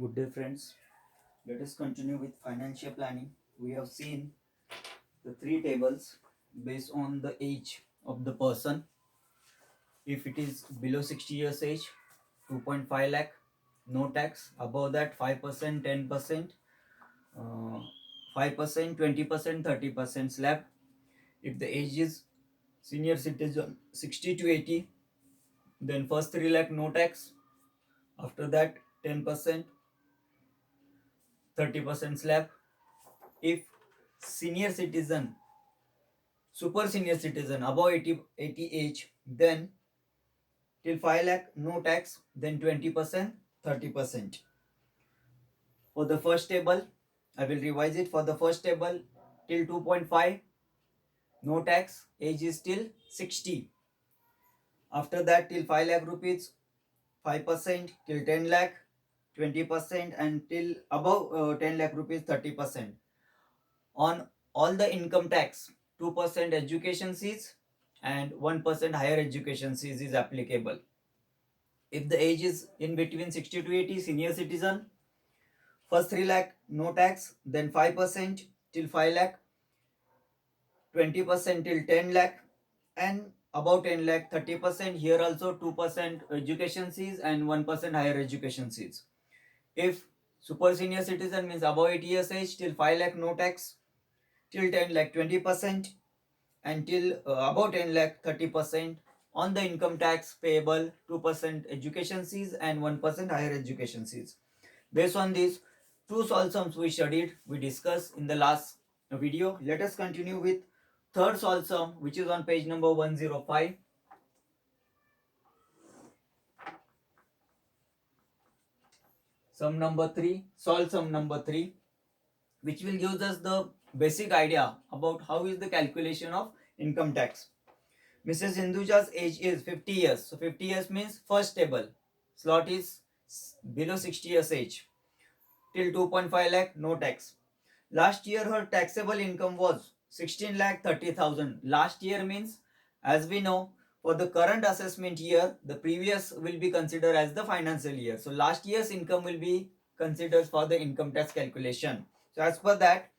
Good day, friends. Let us continue with financial planning. We have seen the three tables based on the age of the person. If it is below 60 years age, 2.5 lakh, no tax. Above that, 5%, 10%, 5%, 20%, 30% slab. If the age is senior citizen 60 to 80, then first 3 lakh no tax. After that, 10%, 30% slab. If senior citizen super senior citizen above 80 age, then till 5 lakh no tax, then 20%, 30%. For the first table, I will revise it. For the first table, till 2.5 no tax, age is till 60. After that, till 5 lakh rupees, 5%, till 10 lakh 20%, and till above 10 lakh rupees 30%. On all the income tax, 2% education fees and 1% higher education fees is applicable. If the age is in between 60 to 80, senior citizen, first 3 lakh no tax, then 5% till 5 lakh, 20% till 10 lakh, and above 10 lakh 30%. Here also 2% education fees and 1% higher education fees. If super senior citizen means above 80 years age, till 5 lakh no tax, till 10 lakh 20%, and till above 10 lakh 30%. On the income tax payable, 2% education fees and 1% higher education fees. Based on these two solve sums we studied, we discussed in the last video. Let us continue with third solve sum, which is on page number 105. Sum number 3, solve sum number 3, which will give us the basic idea about how is the calculation of income tax. Mrs. Hinduja's age is 50 years. So 50 years means first table. Slot is below 60 years age. Till 2.5 lakh, no tax. Last year her taxable income was 16 lakh 30,000. Last year means, as we know, for the current assessment year, the previous will be considered as the financial year. So last year's income will be considered for the income tax calculation. So as per that,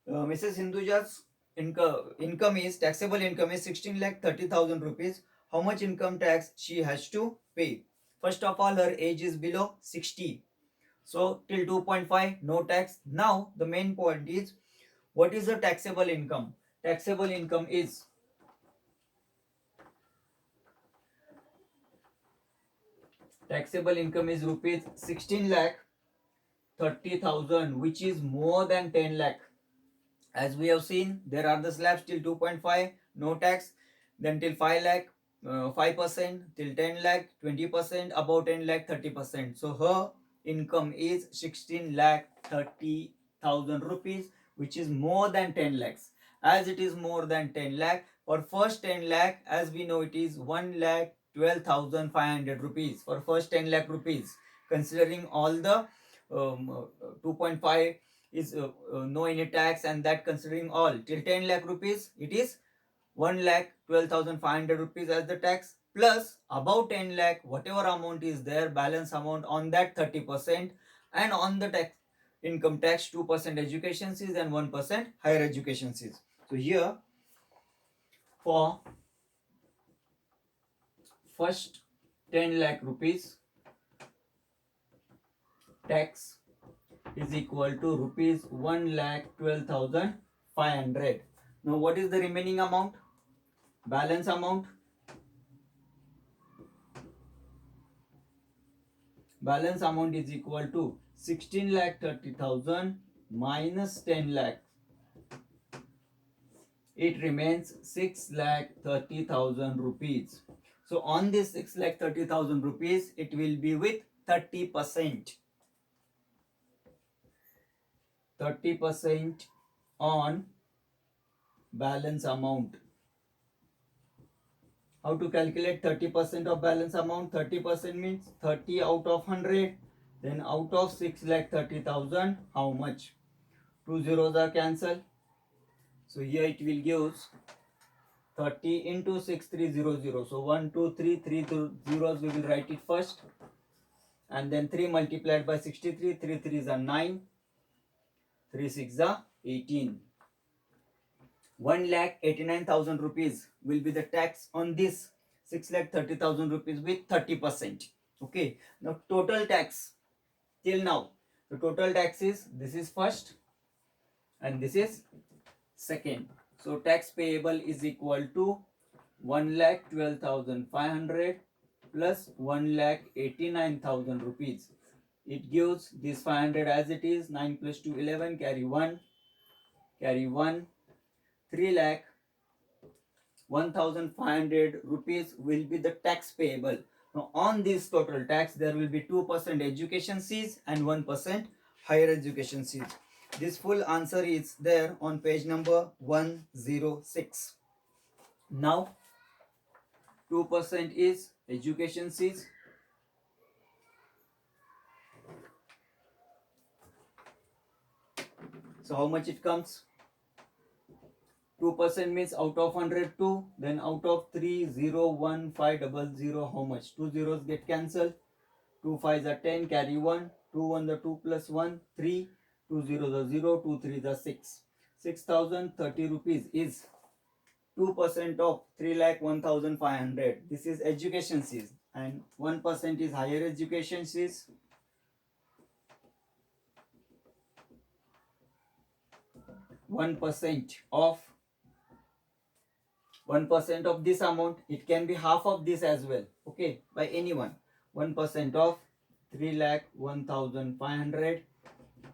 Mrs. Hinduja's income is taxable income is 16 lakh 30,000 rupees. How much income tax she has to pay? First of all, her age is below 60. So till 2.5 no tax. Now the main point is, what is the taxable income? Taxable income is rupees 16 lakh 30,000, which is more than 10 lakh. As we have seen, there are the slabs till 2.5 no tax, then till 5 lakh 5%, till 10 lakh 20%, above 10 lakh 30%. So her income is 16 lakh 30,000 rupees, which is more than 10 lakhs. As it is more than 10 lakh, for first 10 lakh, as we know, it is 1 lakh 12,500 rupees for first 10 lakh rupees, considering all the 2.5 is no any tax, and that considering all. Till 10 lakh rupees, it is 1 lakh 12,500 rupees as the tax, plus above 10 lakh whatever amount is there, balance amount, on that 30%, and on the tax income tax 2% education fees and 1% higher education fees. So here, for first 10 lakh rupees, tax is equal to rupees 1 lakh 12,500. Now what is the remaining amount? Balance amount. Balance amount is equal to 16 lakh 30,000 minus 10 lakh. It remains 6 lakh 30,000 rupees. So on this 6 lakh 30,000 rupees, it will be with 30%. 30% on balance amount. How to calculate 30% of balance amount? 30% means 30 out of 100. Then out of 6 lakh 30,000, how much? 2 zeros are cancelled. So here it will give 30 into 6300. So 1, 2, 3 zeros we will write it first. and then 3 multiplied by 63, 3 3s are 9, 3 6 are 18. 1,89,000 rupees will be the tax on this 6,30,000 rupees with 30%. Okay, now total tax till now, the total tax is, this is first and this is second. So tax payable is equal to 1,12,500 plus 1,89,000 rupees. It gives this 500 as it is. 9 plus 2 11, carry 1, 3,01,500 rupees will be the tax payable. Now on this total tax there will be 2% education fees and 1% higher education fees. This full answer is there on page number 106. Now 2% is education fees. So how much it comes? 2% means out of 100 2, then out of 3,01500, how much? 2 zeros get cancelled. 2 5s are 10, carry 1, 2 1 the 2 plus 1, 3, 2 zeros are 0, 2 3s are 6. 6,030 rupees is 2% of 3,01,500. This is education fees, and 1% is higher education fees. 1% of this amount, it can be half of this as well, okay, by anyone. 1% of 3,01,500.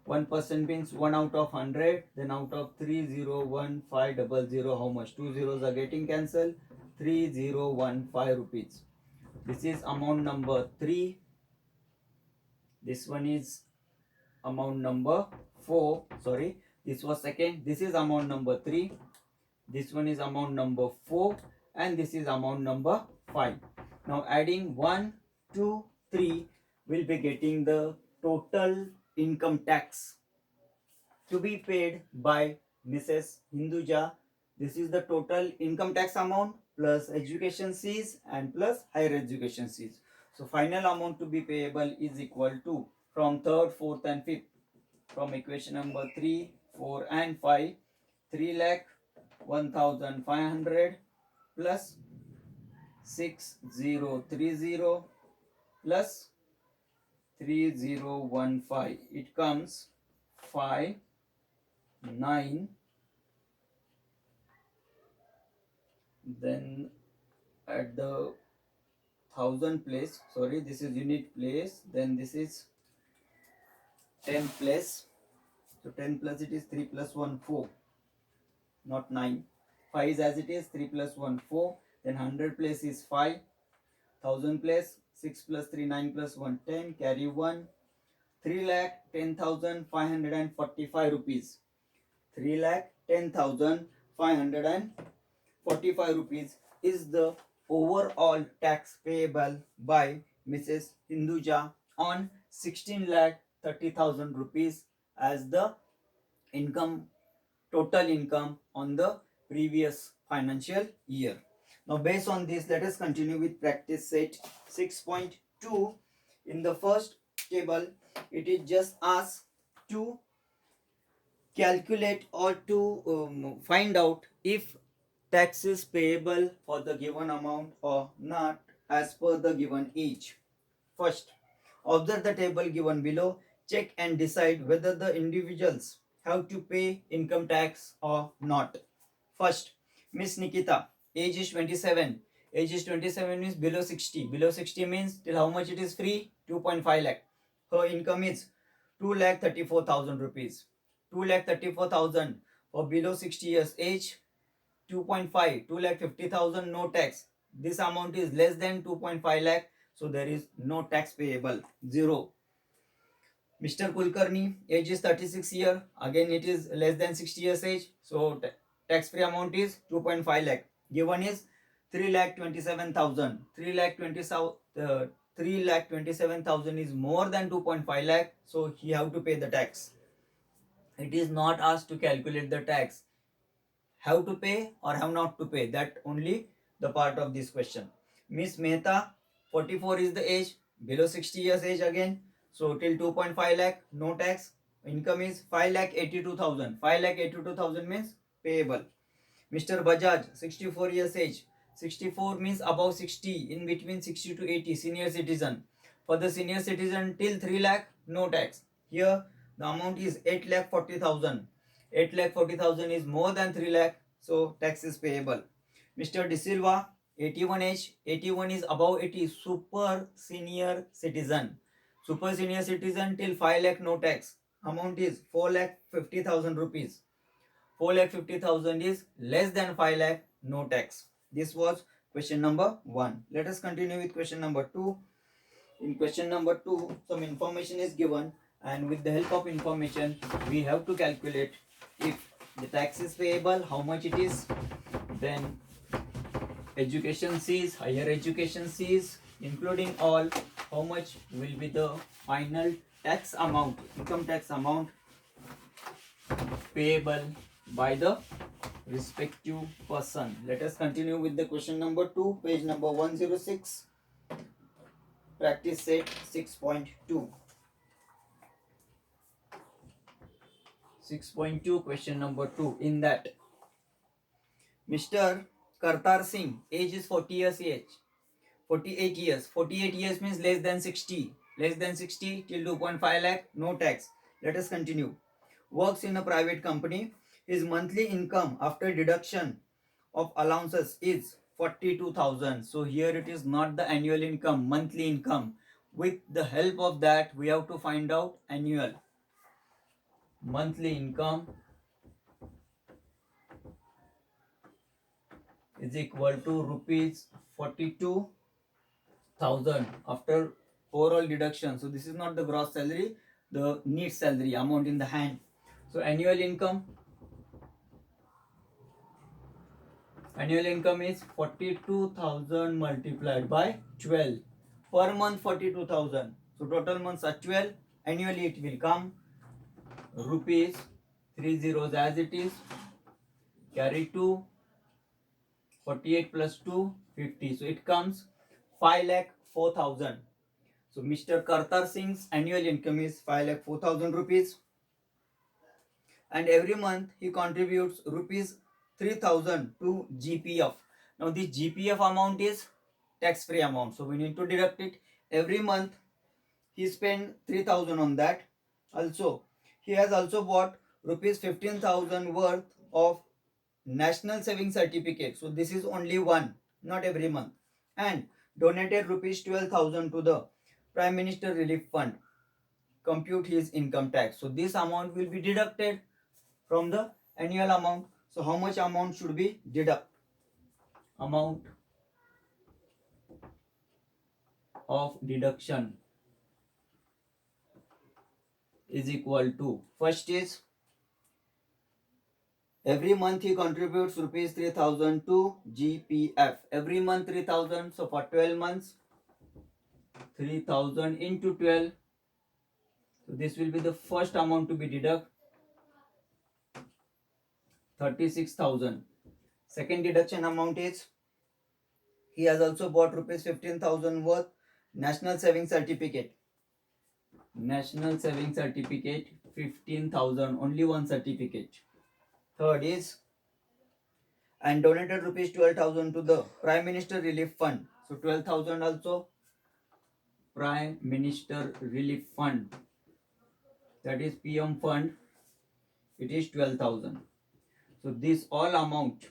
1% means 1 out of 100, then out of 3,01500, how much? 2 zeros are getting cancelled. 3,015 rupees. This is amount number 3. This one is amount number 4. Sorry, this was second. This is amount number 3. This one is amount number 4, and this is amount number 5. Now adding 1, 2, 3, we'll be getting the total income tax to be paid by Mrs. Hinduja. This is the total income tax amount plus education fees and plus higher education fees. So final amount to be payable is equal to, from third, fourth and fifth, from equation number 3, 4 and 5, 3,01,500 plus 6,030 plus 3,015. It comes 5, 9, then at the thousand place, sorry, this is unit place, then this is 10 place. So 10 plus it is 3 plus 1 4, not 9. 5 is as it is, 3 plus 1 4, then 100 place is 5, 1000 place 6 plus 3 9 plus 1 10, carry 1. 3,10,545 rupees. 3,10,545 rupees is the overall tax payable by Mrs. Hinduja on 16,30,000 rupees as the income, total income on the previous financial year. Now based on this, let us continue with practice set 6.2. In the first table, it is just asked to calculate or to find out if tax is payable for the given amount or not as per the given age. First, observe the table given below. Check and decide whether the individuals have to pay income tax or not. First, Miss Nikita, age is 27. Age is 27 means below 60. Below 60 means till how much it is free? 2.5 lakh. Her income is 2,34,000 rupees. 2,34,000 for below 60 years age. 2.5, 2,50,000 no tax. This amount is less than 2.5 lakh, so there is no tax payable, 0. Mr. Kulkarni, age is 36 year, again it is less than 60 years age, so tax free amount is 2.5 lakh. Given is 3,27,000. 3,27,000 is more than 2.5 lakh, so he have to pay the tax. It is not asked to calculate the tax. Have to pay or have not to pay, that only the part of this question. Miss Mehta, 44 is the age. below 60 years age again. So till 2.5 lakh, no tax. Income is 5 lakh 82,000. 5 lakh 82,000 means payable. Mr. Bajaj, 64 years age. 64 means above 60, in between 60 to 80, senior citizen. For the senior citizen till 3 lakh, no tax. Here the amount is 8 lakh 40,000. 8 lakh 40,000 is more than 3 lakh, so tax is payable. Mr. De Silva, 81 age. 81 is above 80, super senior citizen. Super senior citizen till 5 lakh, no tax. Amount is 4 lakh 50,000 rupees. 4 lakh 50,000 is less than 5 lakh, no tax. This was question number 1. Let us continue with question number 2. In question number 2, some information is given, and with the help of information, we have to calculate if the tax is payable, how much it is, then education fees, higher education fees, including all, how much will be the final tax amount, income tax amount payable by the respective person. Let us continue with the question number 2, page number 106, practice set 6.2. 6.2, question number 2. In that, Mr. Kartar Singh, age is 40 years age. 48 years. 48 years means less than 60. Less than 60 till 2.5 lakh, no tax. Let us continue. Works in a private company. His monthly income after deduction of allowances is 42,000. So here it is not the annual income, monthly income. With the help of that, we have to find out annual. Monthly income is equal to rupees 42,000 after overall deduction. So this is not the gross salary, the net salary amount in the hand. So annual income is 42,000 multiplied by 12. Per month 42,000. So total months are 12. Annually it will come rupees 3 zeros as it is. Carry 2. 48 plus 2, 50. So it comes 5 lakh 4,000. So Mr. Kartar Singh's annual income is 5 lakh 4,000 rupees. And every month he contributes rupees 3,000 to GPF. Now this GPF amount is tax free amount. So we need to deduct it. Every month he spent 3,000 on that. Also, he has also bought rupees 15,000 worth of National Saving Certificate. So this is only one, not every month. And donated rupees 12,000 to the Prime Minister Relief Fund. Compute his income tax. So this amount will be deducted from the annual amount. So how much amount should be deduct? Amount of deduction is equal to, first is every month he contributes rupees 3,000 to GPF. Every month 3,000. So for 12 months, 3,000 into 12. So this will be the first amount to be deducted. 36,000. Second deduction amount is he has also bought rupees 15,000 worth National Saving Certificate. National Saving Certificate 15,000. Only one certificate. Third is and donated rupees 12,000 to the Prime Minister Relief Fund. So 12,000 also Prime Minister Relief Fund. That is PM Fund. It is 12,000. So this all amount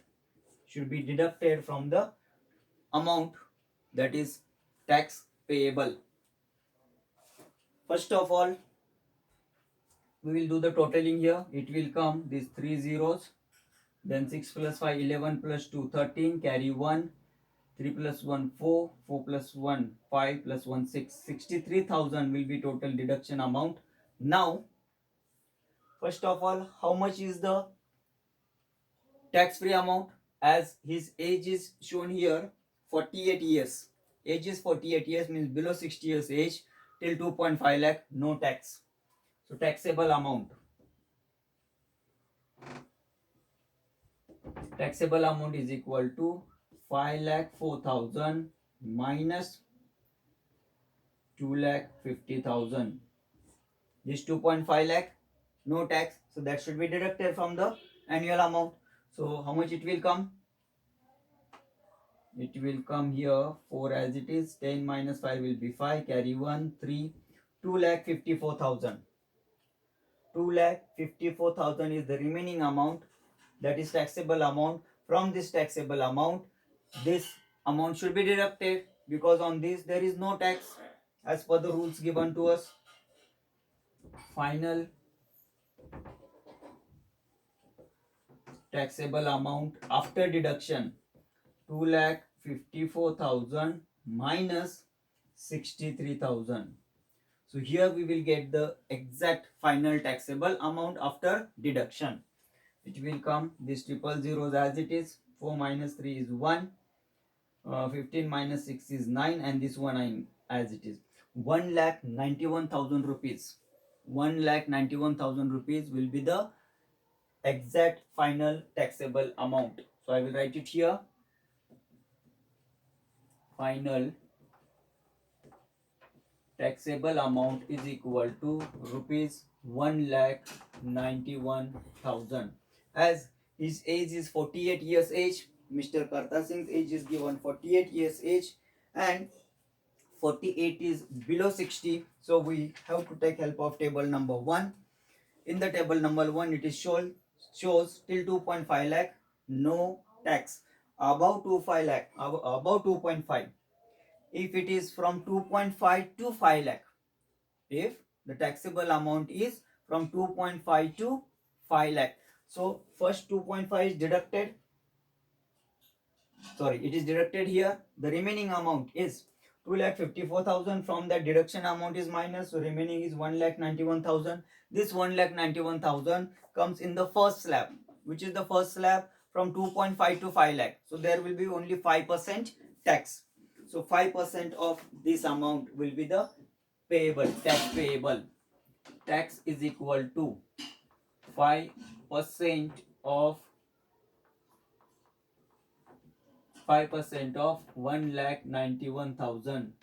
should be deducted from the amount that is tax payable. First of all, we will do the totaling here. It will come these 3 zeros. Then 6 plus 5, 11 plus 2, 13. Carry 1. 3 plus 1, 4. 4 plus 1, 5 plus 1, 6. 63,000 will be total deduction amount. Now, first of all, how much is the tax-free amount? As his age is shown here, 48 years. Age is 48 years, means below 60 years age, till 2.5 lakh, no tax. So taxable amount. Taxable amount is equal to 5 lakh 4,000 minus 2,50,000. This 2.5 lakh, no tax, so that should be deducted from the annual amount. So how much it will come? It will come here 4 as it is. 10 minus 5 will be 5. Carry 1, 3. 2,54,000. 2,54,000 is the remaining amount, that is taxable amount. From this taxable amount, this amount should be deducted, because on this there is no tax as per the rules given to us. Final taxable amount after deduction, 2,54,000 minus 63,000. So here we will get the exact final taxable amount after deduction. It will come this triple zeros as it is. 4 minus 3 is 1. 15 minus 6 is 9, and this one as it is. 1,91,000 rupees. 1,91,000 rupees will be the exact final taxable amount. So I will write it here. Final taxable amount is equal to rupees 1,91,000. As his age is 48 years age, Mr. Kartar Singh's age is given 48 years age, and 48 is below 60. So we have to take help of table number 1. In the table number 1, it is shows till 2.5 lakh, no tax. Above 2.5 lakh, above 2.5. If it is from 2.5 to 5 lakh, if the taxable amount is from 2.5 to 5 lakh. So first 2.5 is deducted. Sorry, it is deducted here. The remaining amount is 2,54,000. From that, deduction amount is minus, so remaining is 1,91,000. This 1,91,000 comes in the first slab, which is the first slab from 2.5 to 5 lakh. So there will be only 5% tax. So 5% of this amount will be the payable, tax payable. Tax is equal to 5% of 1,91,000.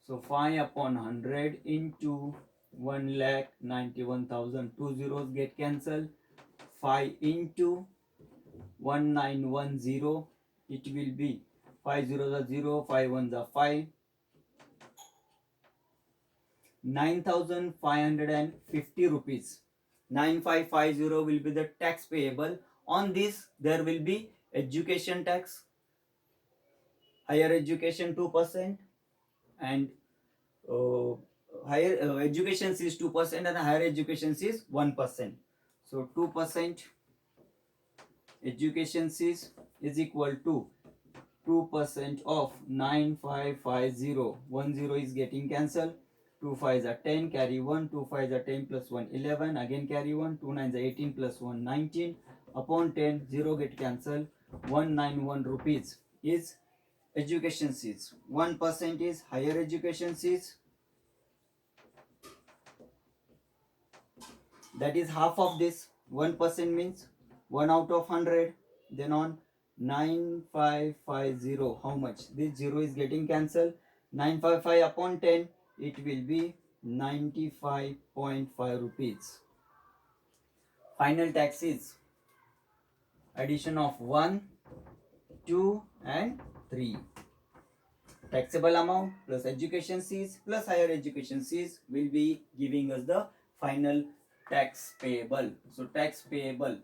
So 5 upon 100 into 1,91,000. 2 zeros get cancelled. 5 into 1910. It will be 5 zeros are 0, 5 ones are 5. 9,550 rupees. 9,550 will be the tax payable. On this, there will be education tax. Higher education 2%, and higher education is 2%, and higher education is 1%. So 2% education is equal to 2% of 9,550. 1 0 is getting cancelled. 2 5s are 10, carry 1. 2 5s are 10 plus 1 11, again carry 1. 2 9s are 18 plus 1 19. Upon 10, 0 get cancelled. 191 rupees is education fees. 1% is higher education fees. That is half of this. 1% means 1 out of 100. Then on 9,550, how much? This 0 is getting cancelled. 955 upon 10, it will be 95.5 rupees. Final tax is addition of 1, 2 and 3. Taxable amount plus education fees plus higher education fees will be giving us the final tax payable. So tax payable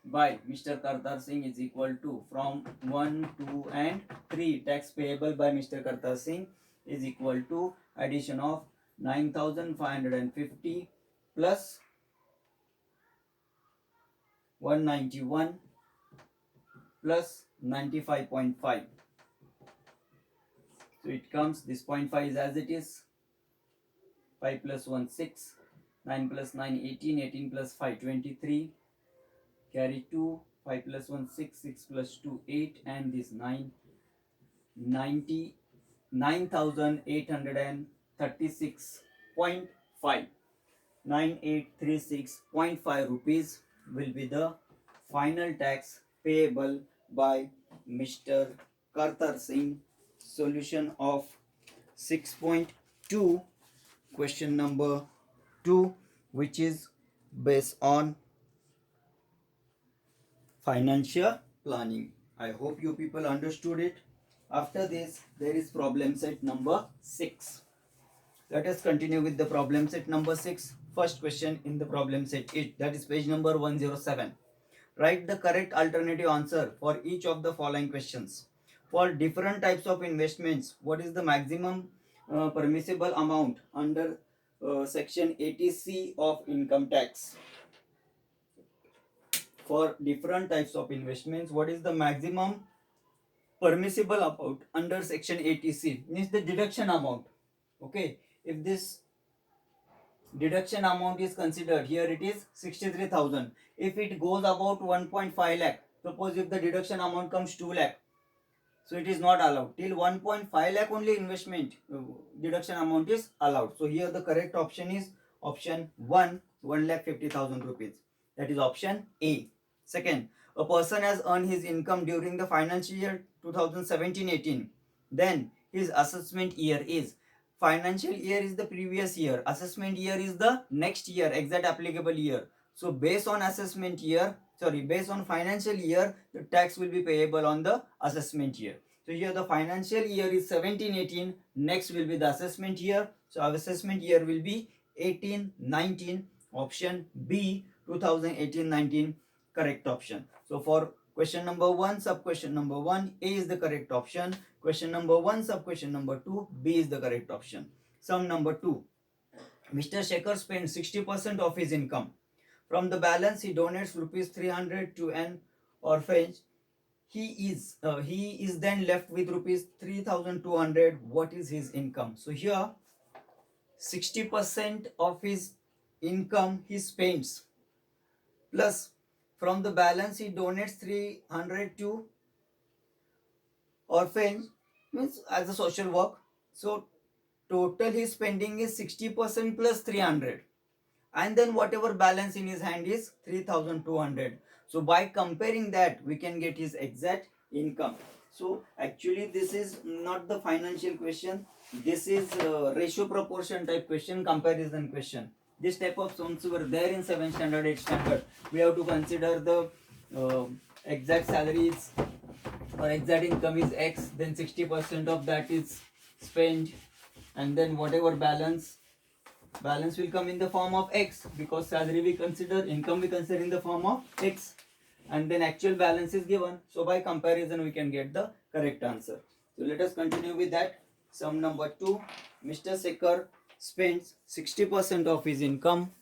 by Mr. Kartar Singh is equal to, from 1, 2 and 3, tax payable by Mr. Kartar Singh is equal to addition of 9,550 plus 191 plus 95.5. So it comes, this 0.5 is as it is. 5 plus 1 6, 9 plus 9 18, 18 plus 5 23, carry 2, 5 plus 1 6, 6 plus 2 8, and this 9, 99,836.5. 9836.5 rupees will be the final tax payable by Mr. Kartar Singh. Solution of 6.2, question number 2, which is based on financial planning. I hope you people understood it. After this, there is problem set number 6. Let us continue with the problem set number 6. First question in the problem set 8, that is page number 107. Write the correct alternative answer for each of the following questions. For different types of investments, what is the maximum permissible amount under section 80C of income tax? For different types of investments, what is the maximum permissible amount under section 80C? Means the deduction amount. Okay, if this deduction amount is considered, here it is 63,000. If it goes about 1.5 lakh, suppose if the deduction amount comes 2 lakh, so it is not allowed. Till 1.5 lakh only investment deduction amount is allowed. So here the correct option is option 1, 1,50,000 rupees. That is option A. Second, a person has earned his income during the financial year 2017-18. Then his assessment year is, financial year is the previous year, assessment year is the next year, exact applicable year. So based on assessment year, based on financial year, the tax will be payable on the assessment year. So here the financial year is 17-18, next will be the assessment year. So our assessment year will be 18-19, option B, 2018-19, correct option. So for question number 1, sub question number 1, A is the correct option. Question number 1, sub question number 2, B is the correct option. Sum number 2. Mr. Shekhar spends 60% of his income. From the balance, he donates rupees 300 to an orphanage. He is then left with rupees 3,200. What is his income? So here, 60% of his income he spends, plus from the balance he donates 300 to orphanage, means as a social work. So total his spending is 60% plus 300, and then whatever balance in his hand is 3,200. So by comparing that, we can get his exact income. So actually this is not the financial question, this is ratio proportion type question, comparison question. This type of sums were there in 7th standard, 8th standard. We have to consider the exact salaries or exact income is X, then 60% of that is spent, and then whatever balance will come in the form of X, because salary we consider, income we consider in the form of X, and then actual balance is given. So by comparison we can get the correct answer. So let us continue with that. Sum number 2. Mr. Shekhar spends 60% of his income.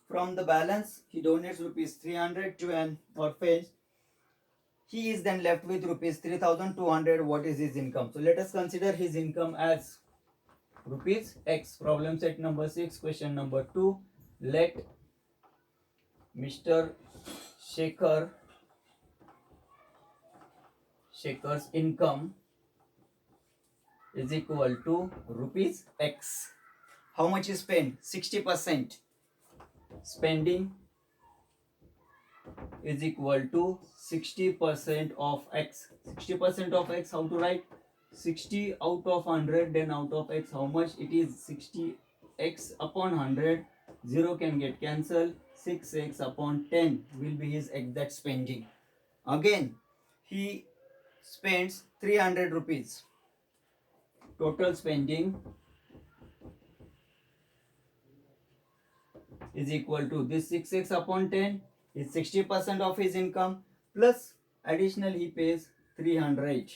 From the balance he donates rupees 300 to an orphanage. He is then left with rupees 3,200. What is his income? So let us consider his income as rupees X. Problem set number 6, question number 2. Let Mr. Shekhar's income is equal to rupees X. How much is spent? 60%. Spending is equal to 60% of X. 60% of X, how to write? 60 out of 100, then out of X, how much it is? 60X upon 100, 0 can get cancelled, 6X upon 10 will be his exact spending. Again, he spends 300 rupees. Total spending is equal to this 6X upon 10 is 60% of his income, plus additional he pays 300.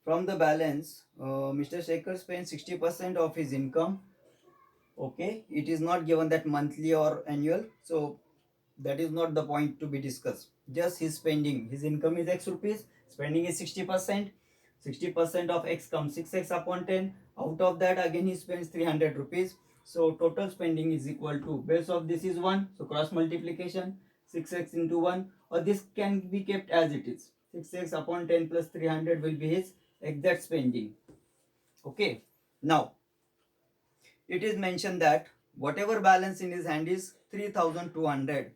From the balance, Mr. Shekhar spends 60% of his income. Okay, it is not given that monthly or annual, so that is not the point to be discussed. Just his spending. His income is X rupees, spending is 60%. 60% of X comes 6X upon 10. Out of that again he spends 300 rupees. So total spending is equal to, base of this is 1, so cross multiplication, 6X into 1, or this can be kept as it is. 6X upon 10 plus 300 will be his exact spending. Okay, now it is mentioned that whatever balance in his hand is 3,200.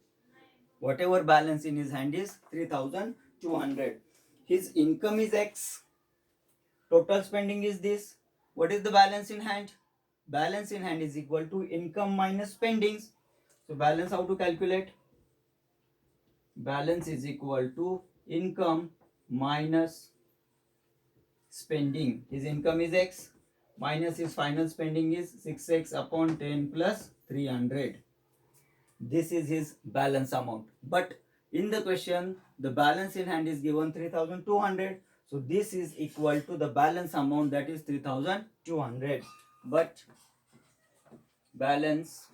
Whatever balance in his hand is 3,200. His income is X. Total spending is this. What is the balance in hand? Balance in hand is equal to income minus spendings. So balance, how to calculate? Balance is equal to income minus spending. His income is X minus his final spending is 6x upon 10 plus 300. This is his balance amount. But in the question, the balance in hand is given 3200. So this is equal to the balance amount, that is 3200. But balance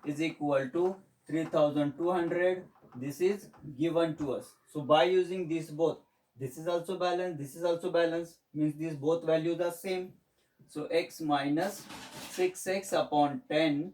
is equal to 3200. This is given to us. So by using these both, this is also balance, this is also balance, means these both values are same. So x minus 6x upon 10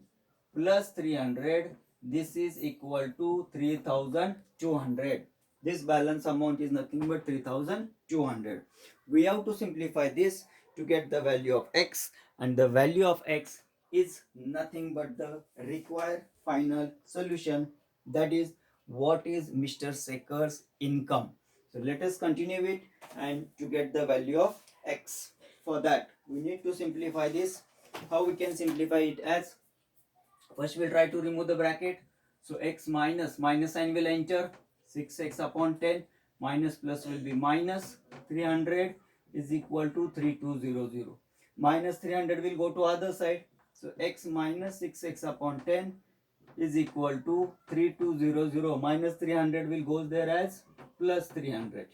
plus 300, this is equal to 3200. This balance amount is nothing but 3200. We have to simplify this to get the value of x, and the value of x is nothing but the required final solution, that is what is Mr. Sekhar's income. So let us continue it, and to get the value of x, for that we need to simplify this. How we can simplify it? As first we'll try to remove the bracket. So x minus sign will enter, 6x upon 10 minus plus will be minus 300 is equal to 3200. Minus 300 will go to other side. So x minus 6x upon 10 is equal to 3200. Minus 300 will go there as plus 300.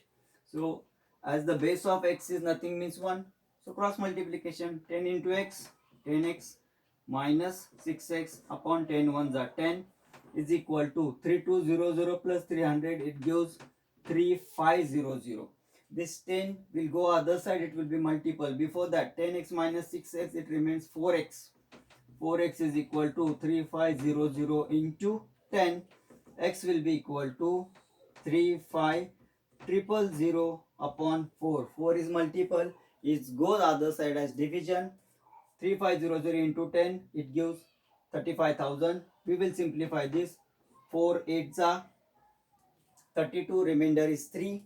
So as the base of x is nothing means 1. So cross multiplication, 10 into x, 10x minus 6x upon 10 ones are 10 is equal to 3200 plus 300, it gives 3500. This 10 will go other side, it will be multiple. Before that, 10x minus 6x, it remains 4x. 4x is equal to 3500 into 10. X will be equal to 35000 upon 4. 4 is multiple, it goes other side as division. 3500 into 10, it gives 35,000. We will simplify this. 4 8s are 32, remainder is 3.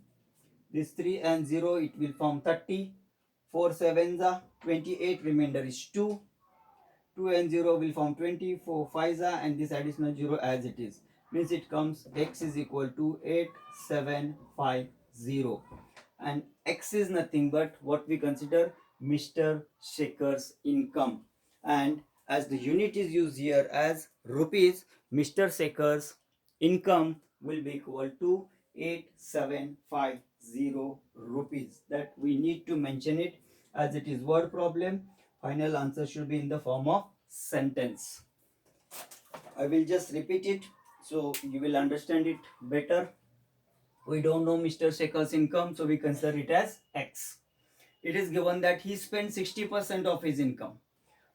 This 3 and 0, it will form 30. 4 7s are 28, remainder is 2. 2 and 0 will form 20. 4 5s are, and this additional 0 as it is. Means it comes x is equal to 8750. And x is nothing but what we consider Mr. Sekhar's income. And as the unit is used here as rupees, Mr. Sekhar's income will be equal to 8750 rupees. That we need to mention it, as it is word problem. Final answer should be in the form of sentence. I will just repeat it so you will understand it better. We don't know Mr. Sekhar's income, so we consider it as x. It is given that he spent 60% of his income.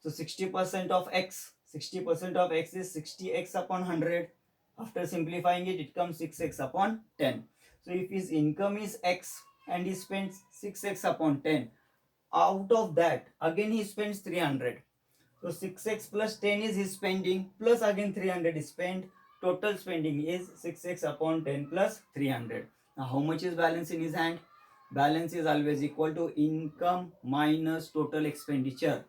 So 60% of x, 60% of x is 60x upon 100. After simplifying it, it comes 6x upon 10. So if his income is x and he spends 6x upon 10, out of that again he spends 300. So 6x plus 10 is his spending, plus again 300 is spent. Total spending is 6x upon 10 plus 300. Now how much is balance in his hand? Balance is always equal to income minus total expenditure.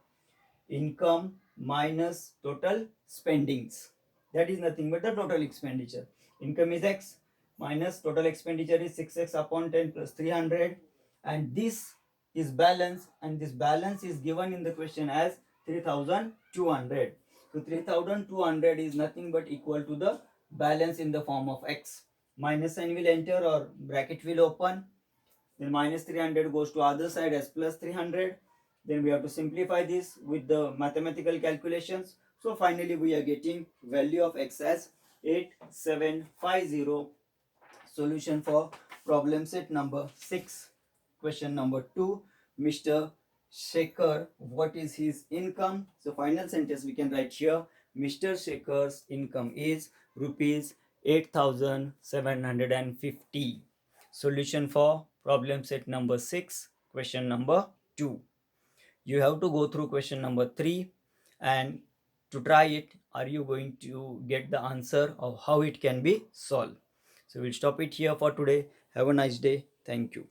Income minus total spendings. That is nothing but the total expenditure. Income is x minus total expenditure is 6x upon 10 plus 300. And this is balance, and this balance is given in the question as 3200. So 3200 is nothing but equal to the balance in the form of x. Minus sign will enter or bracket will open. Then minus 300 goes to other side as plus 300. Then we have to simplify this with the mathematical calculations. So finally we are getting value of x as 8750. Solution for problem set number 6. Question number 2. Mr. Sekhar, what is his income? So final sentence we can write here. Mr. Sekhar's income is rupees 8750. Solution for problem set number 6. Question number 2. You have to go through question number 3, and to try it, are you going to get the answer of how it can be solved? So we'll stop it here for today. Have a nice day. Thank you.